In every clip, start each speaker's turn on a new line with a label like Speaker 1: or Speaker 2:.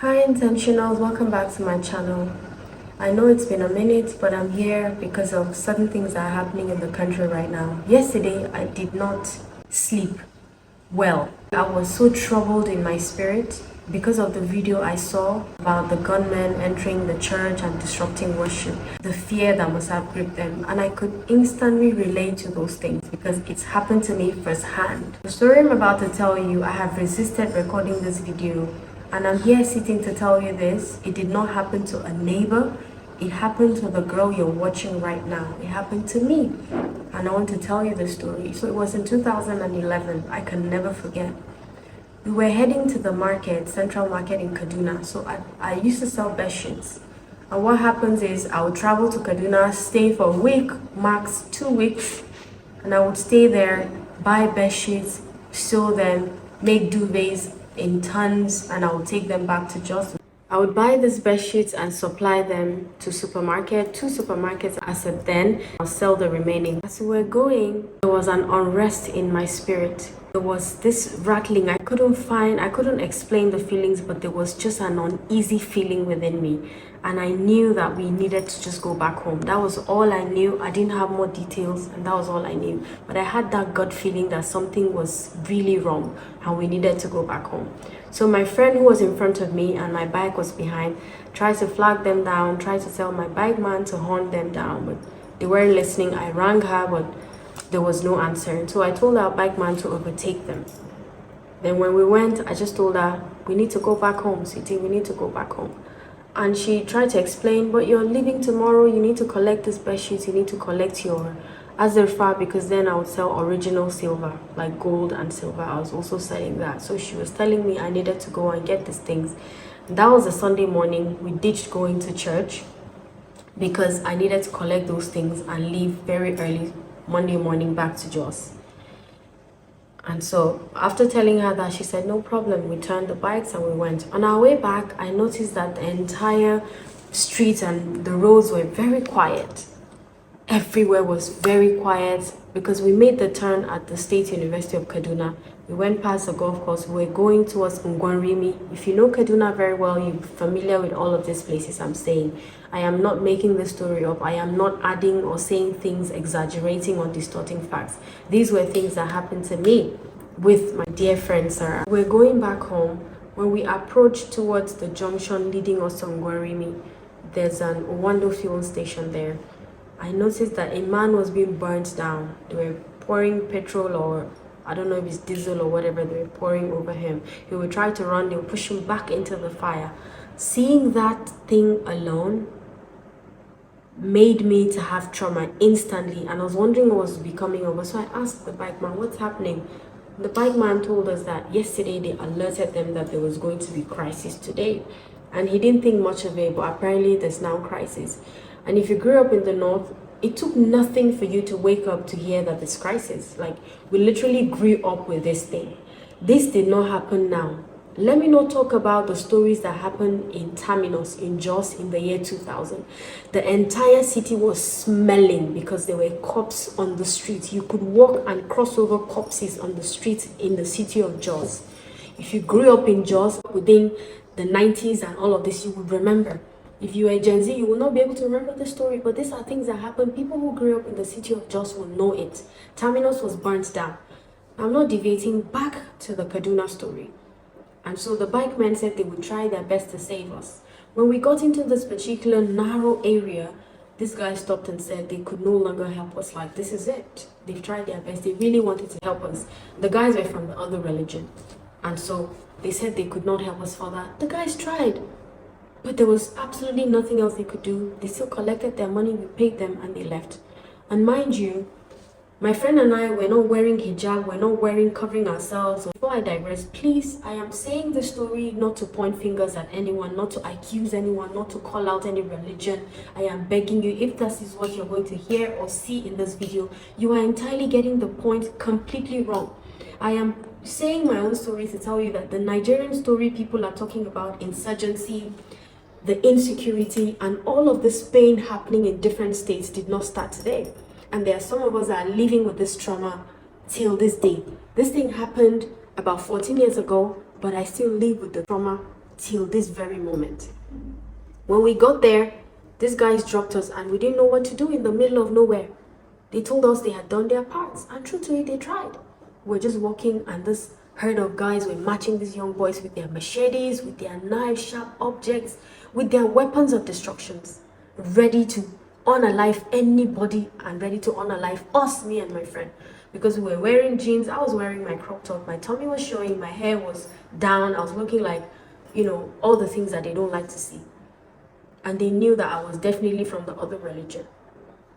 Speaker 1: Hi intentionals, welcome back to my channel. I know it's been a minute, but I'm here because of certain things that are happening in the country right now. Yesterday I did not sleep well. I was so troubled in my spirit because of the video I saw about the gunmen entering the church and disrupting worship, the fear that must have gripped them, and I could instantly relate to those things because it's happened to me firsthand. The story I'm about to tell you, I have resisted recording this video, and I'm here sitting to tell you this. It did not happen to a neighbor. It happened to the girl you're watching right now. It happened to me. And I want to tell you the story. So it was in 2011. I can never forget. We were heading to the market, Central Market in Kaduna. So I used to sell bedsheets. And what happens is I would travel to Kaduna, stay for a week, max 2 weeks. And I would stay there, buy bedsheets, sew them, make duvets in tons, and I would take them back to Jos. I would buy these bed sheets and supply them to two supermarkets as at then. I'll sell the remaining. As we were going, there was an unrest in my spirit. There was this rattling. I couldn't explain the feelings, but there was just an uneasy feeling within me. And I knew that we needed to just go back home. That was all I knew. I didn't have more details, and that was all I knew. But I had that gut feeling that something was really wrong and we needed to go back home. So my friend who was in front of me and my bike was behind tried to flag them down, tried to tell my bike man to horn them down, but they weren't listening. I rang her, but there was no answer. And so I told our bike man to overtake them. Then when we went, I just told her, we need to go back home, sweetie, we need to go back home. And she tried to explain, but you're leaving tomorrow, you need to collect this bed sheets, you need to collect your azurfa, because then I would sell original silver, like gold and silver. I was also selling that. So she was telling me I needed to go and get these things. That was a Sunday morning. We ditched going to church because I needed to collect those things and leave very early Monday morning back to Jos. And so after telling her that, she said, no problem. We turned the bikes and we went. On our way back, I noticed that the entire street and the roads were very quiet. Everywhere was very quiet because we made the turn at the State University of Kaduna. We went past the golf course. We were going towards Ngwanrimi. If you know Kaduna very well, you're familiar with all of these places I'm saying. I am not making this story up. I am not adding or saying things, exaggerating or distorting facts. These were things that happened to me with my dear friend Sarah. We're going back home. When we approached towards the junction leading us to Ngwanrimi, there's an Owando fuel station there. I noticed that a man was being burnt down. They were pouring petrol, or I don't know if it's diesel or whatever, they were pouring over him. He would try to run, they would push him back into the fire. Seeing that thing alone made me to have trauma instantly, and I was wondering what was becoming of us. So I asked the bike man, what's happening? The bike man told us that yesterday they alerted them that there was going to be crisis today, and he didn't think much of it, but apparently there's now crisis. And if you grew up in the north, it took nothing for you to wake up to hear that there's crisis. Like, we literally grew up with this thing. This did not happen now. Let me not talk about the stories that happened in Terminus, in Jos, in the year 2000. The entire city was smelling because there were corpses on the street. You could walk and cross over corpses on the street in the city of Jos. If you grew up in Jos within the 90s and all of this, you would remember. If you are Gen Z, you will not be able to remember the story, but these are things that happen. People who grew up in the city of Jos will know it. Terminus was burnt down. I'm not deviating, back to the Kaduna story. And so the bike men said they would try their best to save us. When we got into this particular narrow area, this guy stopped and said they could no longer help us. Like, this is it. They've tried their best. They really wanted to help us. The guys were from the other religion. And so they said they could not help us further. The guys tried. But there was absolutely nothing else they could do. They still collected their money, we paid them, and they left. And mind you, my friend and I were not wearing hijab, we're not covering ourselves. Before I digress, please, I am saying this story not to point fingers at anyone, not to accuse anyone, not to call out any religion. I am begging you, if this is what you're going to hear or see in this video, you are entirely getting the point completely wrong. I am saying my own story to tell you that the Nigerian story people are talking about, insurgency, the insecurity, and all of this pain happening in different states did not start today. And there are some of us that are living with this trauma till this day. This thing happened about 14 years ago, but I still live with the trauma till this very moment. When we got there, these guys dropped us and we didn't know what to do in the middle of nowhere. They told us they had done their parts, and true to it, they tried. We're just walking and this herd of guys were matching these young boys with their machetes, with their knives, sharp objects, with their weapons of destructions, ready to unalive anybody and ready to unalive us, me and my friend. Because we were wearing jeans, I was wearing my crop top, my tummy was showing, my hair was down, I was looking like, you know, all the things that they don't like to see. And they knew that I was definitely from the other religion,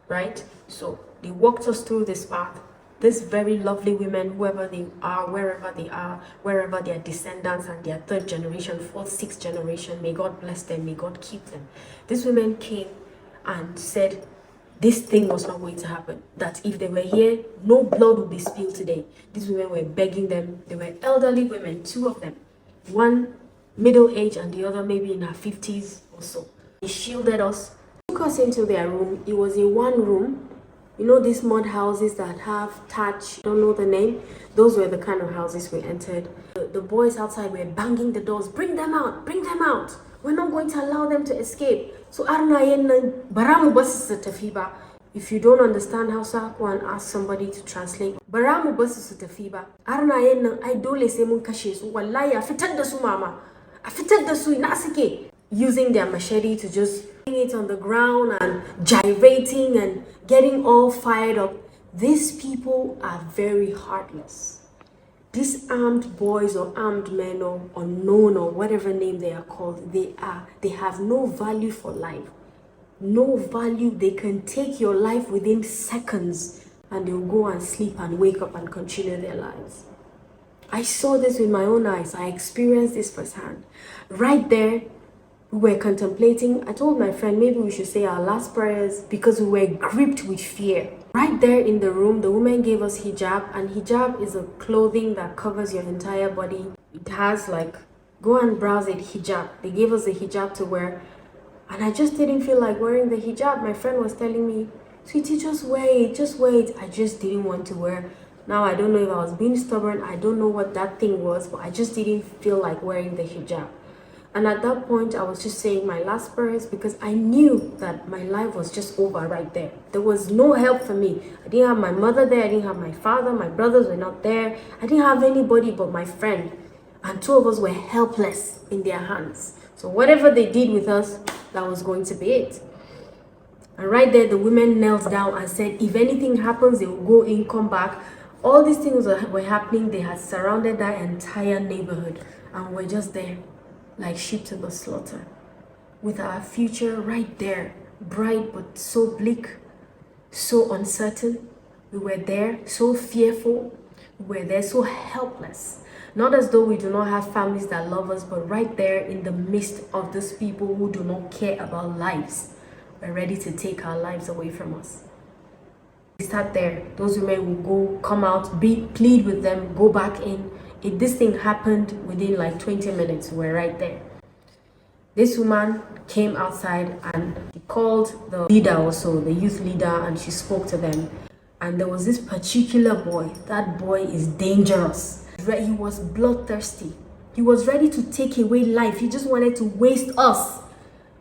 Speaker 1: right? So they walked us through this path. These very lovely women, whoever they are, wherever their descendants and their third generation, fourth, sixth generation, may God bless them, may God keep them. These women came and said this thing was not going to happen, that if they were here, no blood would be spilled today. These women were begging them. They were elderly women, two of them, one middle age and the other maybe in her 50s or so. They shielded us, took us into their room. It was in one room. You know these mud houses that have thatch, don't know the name? Those were the kind of houses we entered. The boys outside were banging the doors. Bring them out, bring them out. We're not going to allow them to escape. So if you don't understand Hausa, go and ask somebody to translate. Baramu basu su tafi ba. Arna yen nan ai dole sai mun kashe su. Wallahi a fitar da su mama. A fitar da su ina suke. Using their machete to just putting it on the ground and gyrating and getting all fired up. These people are very heartless. These armed boys or armed men or unknown or whatever name they are called, they have no value for life. No value. They can take your life within seconds and they'll go and sleep and wake up and continue their lives. I saw this with my own eyes. I experienced this firsthand. Right there, we were contemplating. I told my friend maybe we should say our last prayers because we were gripped with fear. Right there in the room, the woman gave us hijab, and hijab is a clothing that covers your entire body. It has like, go and browse it, hijab. They gave us the hijab to wear, and I just didn't feel like wearing the hijab. My friend was telling me, sweetie, just wait, just wait. I just didn't want to wear. Now I don't know if I was being stubborn. I don't know what that thing was, but I just didn't feel like wearing the hijab. And at that point, I was just saying my last prayers because I knew that my life was just over right there. There was no help for me. I didn't have my mother there. I didn't have my father. My brothers were not there. I didn't have anybody but my friend. And two of us were helpless in their hands. So whatever they did with us, that was going to be it. And right there, the women knelt down and said, if anything happens, they will go in, come back. All these things were happening. They had surrounded that entire neighborhood. And we're just there, like sheep to the slaughter, with our future right there, bright but so bleak, so uncertain. We were there, so fearful. We were there, so helpless. Not as though we do not have families that love us, but right there in the midst of these people who do not care about lives, we're ready to take our lives away from us. We sat there. Those women will go, come out, plead with them, go back in. If this thing happened within like 20 minutes, we're right there. This woman came outside and called the leader also, the youth leader, and she spoke to them. And there was this particular boy. That boy is dangerous. He was bloodthirsty. He was ready to take away life. He just wanted to waste us.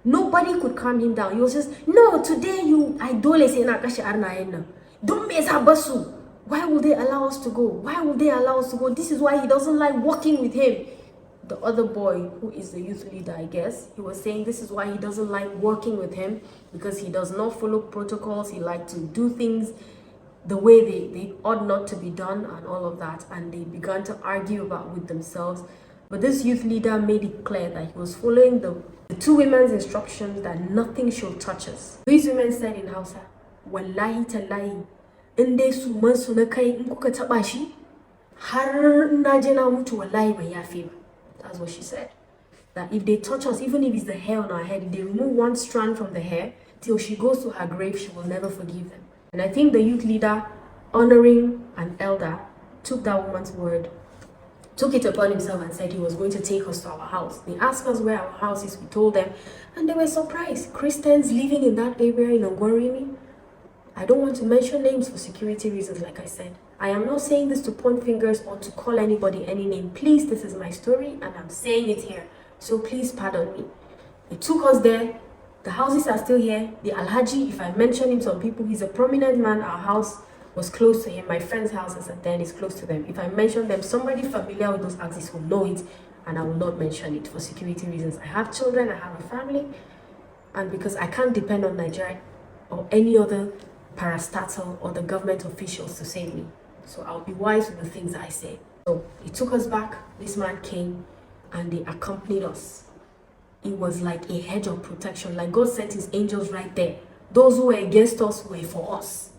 Speaker 1: Nobody could calm him down. He was just, no, today I don't say Nakashi Arna. Don't mess up basu. Why will they allow us to go? Why will they allow us to go? This is why he doesn't like walking with him. The other boy, who is the youth leader, I guess, he was saying this is why he doesn't like working with him, because he does not follow protocols. He likes to do things the way they ought not to be done and all of that. And they began to argue with themselves. But this youth leader made it clear that he was following the two women's instructions that nothing should touch us. These women said in Hausa, Wallahi tallahi, inde su man su na kai in kuka taba shi har na je na mutu wallahi ban yafe ba. That's what she said. That if they touch us, even if it's the hair on our head, if they remove one strand from the hair, till she goes to her grave, she will never forgive them. And I think the youth leader, honoring an elder, took that woman's word, took it upon himself and said he was going to take us to our house. They asked us where our house is. We told them, and they were surprised. Christians living in that area in Ongorimi. I don't want to mention names for security reasons, like I said. I am not saying this to point fingers or to call anybody any name. Please, this is my story and I'm saying it here. So please pardon me. They took us there. The houses are still here. The Alhaji, if I mention him, some people, he's a prominent man. Our house was close to him. My friend's house is then is close to them. If I mention them, somebody familiar with those axes will know it, and I will not mention it for security reasons. I have children, I have a family, and because I can't depend on Nigeria or any other parastatal or the government officials to save me. So I'll be wise with the things I say. So he took us back. This man came and they accompanied us. It was like a hedge of protection, like God sent his angels right there. Those who were against us were for us.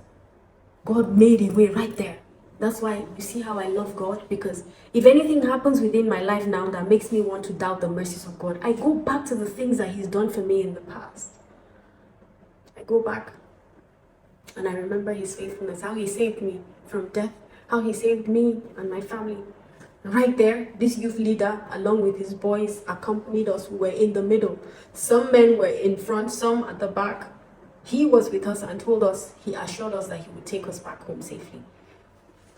Speaker 1: God made a way right there. That's why you see how I love God, because if anything happens within my life now that makes me want to doubt the mercies of God, I go back to the things that he's done for me in the past. I go back and I remember his faithfulness, how he saved me from death, how he saved me and my family. Right there, this youth leader, along with his boys, accompanied us. We were in the middle. Some men were in front, some at the back. He was with us and told us, he assured us that he would take us back home safely.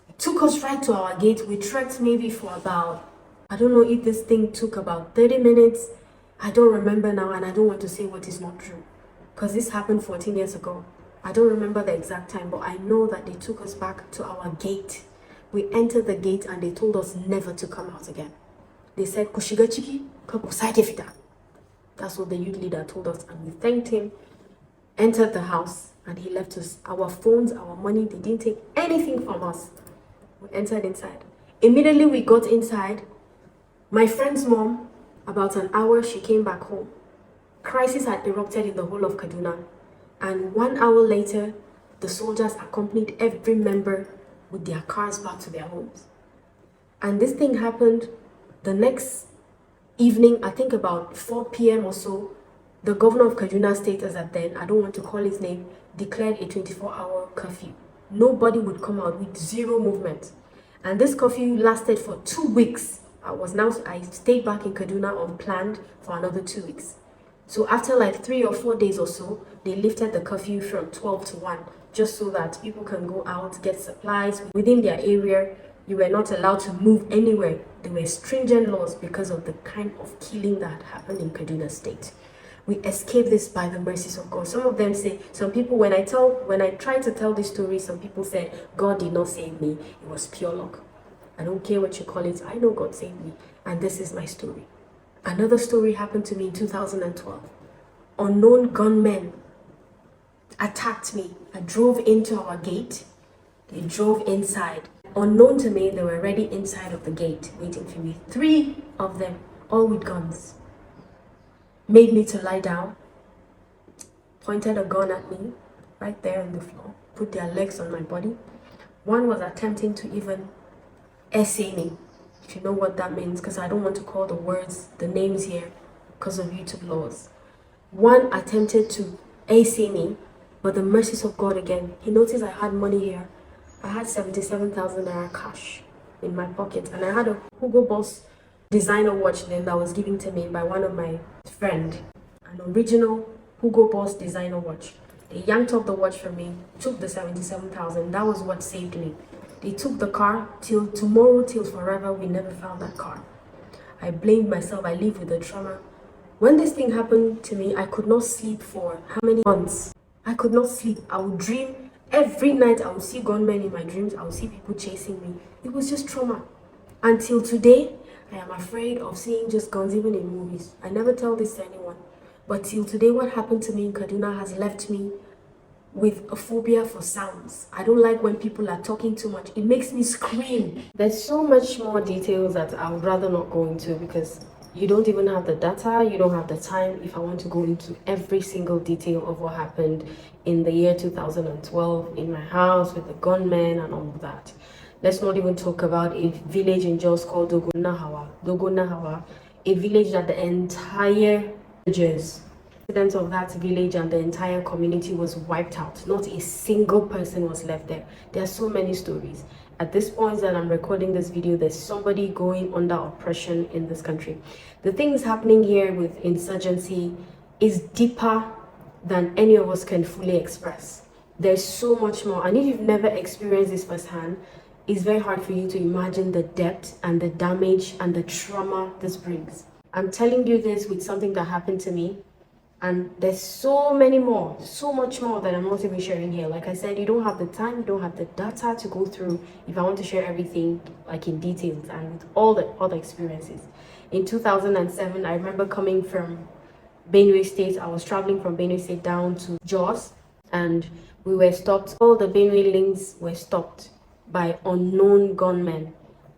Speaker 1: He took us right to our gate. We trekked maybe for about, I don't know if this thing took about 30 minutes. I don't remember now, and I don't want to say what is not true, because this happened 14 years ago. I don't remember the exact time, but I know that they took us back to our gate. We entered the gate and they told us never to come out again. They said, Kushiga chiki, fita. That's what the youth leader told us, and we thanked him, entered the house, and he left us our phones, our money. They didn't take anything from us. We entered inside. Immediately we got inside. My friend's mom, about an hour, she came back home. Crisis had erupted in the whole of Kaduna. And 1 hour later, the soldiers accompanied every member with their cars back to their homes. And this thing happened the next evening, I think about 4 p.m. or so. The governor of Kaduna State, as at then, I don't want to call his name, declared a 24-hour curfew. Nobody would come out, with zero movement. And this curfew lasted for 2 weeks. I stayed back in Kaduna unplanned for another 2 weeks. So after like 3 or 4 days or so, they lifted the curfew from 12 to 1, just so that people can go out, get supplies within their area. You were not allowed to move anywhere. There were stringent laws because of the kind of killing that happened in Kaduna State. We escaped this by the mercies of God. Some of them say, some people, when I try to tell this story, some people say, God did not save me. It was pure luck. I don't care what you call it. I know God saved me. And this is my story. Another story happened to me in 2012. Unknown gunmen attacked me. I drove into our gate. They drove inside. Unknown to me, they were already inside of the gate waiting for me. 3 of them, all with guns, made me to lie down, pointed a gun at me right there on the floor, put their legs on my body. One was attempting to even essay me, if you know what that means, because I don't want to call the names here because of YouTube laws. One attempted to essay me, but the mercies of God again. He noticed I had money here. I had 77,000 naira cash in my pocket, and I had a Hugo Boss designer watch then that was given to me by one of my friend, an original Hugo Boss designer watch. They yanked up the watch from me, took the 77,000. That was what saved me. They took the car. Till tomorrow, till forever, we never found that car. I blamed myself. I live with the trauma. When this thing happened to me, I could not sleep for how many months? I could not sleep. I would dream every night. I would see gunmen in my dreams. I would see people chasing me. It was just trauma. Until today, I am afraid of seeing just guns even in movies. I never tell this to anyone. But till today, what happened to me in Kaduna has left me with a phobia for sounds. I don't like when people are talking too much. It makes me scream. There's so much more details that I would rather not go into, because you don't even have the data, you don't have the time. If I want to go into every single detail of what happened in the year 2012 in my house with the gunmen and all of that. Let's not even talk about a village in Jos called Dogonahawa, a village that the entire residents of that village and the entire community was wiped out. Not a single person was left there. There are so many stories. At this point that I'm recording this video, there's somebody going under oppression in this country. The things happening here with insurgency is deeper than any of us can fully express. There's so much more, and if you've never experienced this firsthand, it's very hard for you to imagine the depth and the damage and the trauma this brings. I'm telling you this with something that happened to me. And there's so many more, so much more that I'm not even sharing here. Like I said, you don't have the time, you don't have the data to go through if I want to share everything like in details and with all the other experiences. In 2007, I remember coming from Benue State. I was traveling from Benue State down to Jos, and we were stopped. All the Benue links were stopped by unknown gunmen.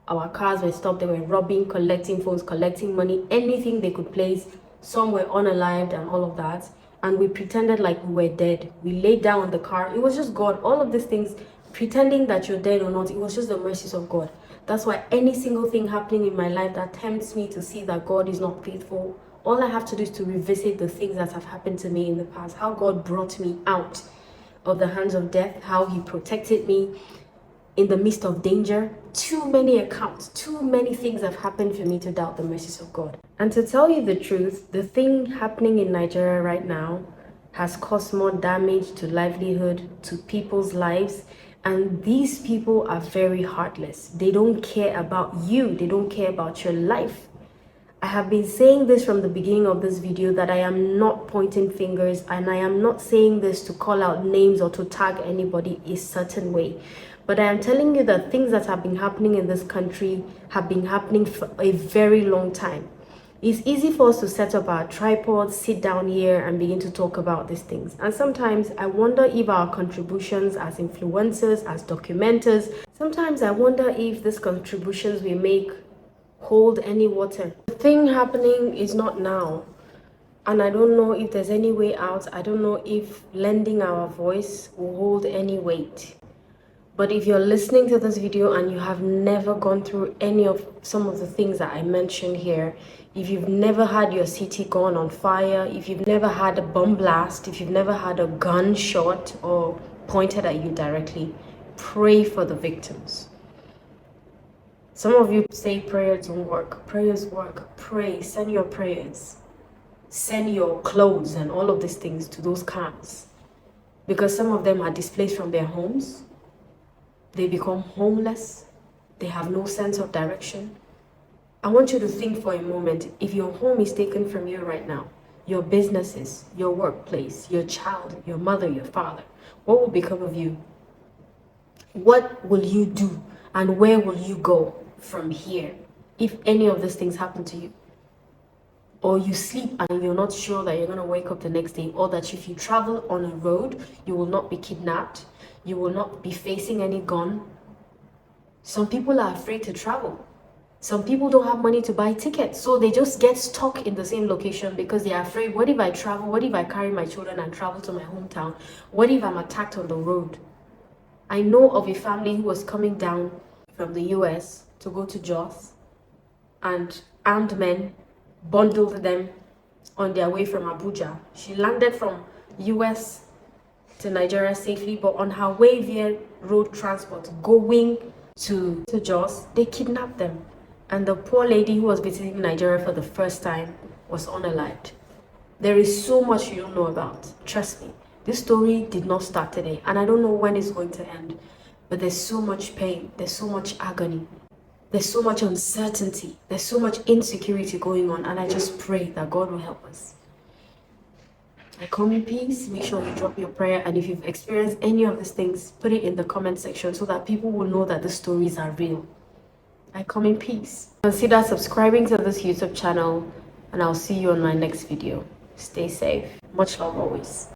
Speaker 1: Our cars were stopped. They were robbing, collecting phones, collecting money, anything they could place. Some were unalived and all of that. And we pretended like we were dead. We laid down in the car. It was just God. All of these things, pretending that you're dead or not, it was just the mercies of God. That's why any single thing happening in my life that tempts me to see that God is not faithful, all I have to do is to revisit the things that have happened to me in the past, how God brought me out of the hands of death, how he protected me in the midst of danger. Too many accounts, too many things have happened for me to doubt the mercies of God. And to tell you the truth, the thing happening in Nigeria right now has caused more damage to livelihood, to people's lives. And these people are very heartless. They don't care about you. They don't care about your life. I have been saying this from the beginning of this video that I am not pointing fingers, and I am not saying this to call out names or to tag anybody a certain way. But I am telling you that things that have been happening in this country have been happening for a very long time. It's easy for us to set up our tripods, sit down here and begin to talk about these things. And sometimes I wonder if our contributions as influencers, as documenters, sometimes I wonder if these contributions we make hold any water. The thing happening is not now. And I don't know if there's any way out. I don't know if lending our voice will hold any weight. But if you're listening to this video and you have never gone through any of some of the things that I mentioned here, if you've never had your city gone on fire, if you've never had a bomb blast, if you've never had a gunshot or pointed at you directly, pray for the victims. Some of you say prayers don't work. Prayers work. Pray. Send your prayers. Send your clothes and all of these things to those camps. Because some of them are displaced from their homes. They become homeless. They have no sense of direction. I want you to think for a moment, if your home is taken from you right now, your businesses, your workplace, your child, your mother, your father, what will become of you? What will you do? And where will you go from here if any of these things happen to you? Or you sleep and you're not sure that you're going to wake up the next day, or that if you travel on a road, you will not be kidnapped, you will not be facing any gun. Some people are afraid to travel. Some people don't have money to buy tickets, so they just get stuck in the same location because they are afraid. What if I travel? What if I carry my children and travel to my hometown? What if I'm attacked on the road? I know of a family who was coming down from the US to go to Jos, and armed men bundled them on their way from Abuja. She landed from US to Nigeria safely, but on her way via road transport going to Jos, they kidnapped them. And the poor lady who was visiting Nigeria for the first time was unalived. There is so much you don't know about. Trust me, this story did not start today, and I don't know when it's going to end. But there's so much pain, there's so much agony, there's so much uncertainty, there's so much insecurity going on, and I just pray that God will help us. I come in peace. Make sure you drop your prayer, and if you've experienced any of these things, put it in the comment section so that people will know that the stories are real. I come in peace. Consider subscribing to this YouTube channel, and I'll see you on my next video. Stay safe. Much love always.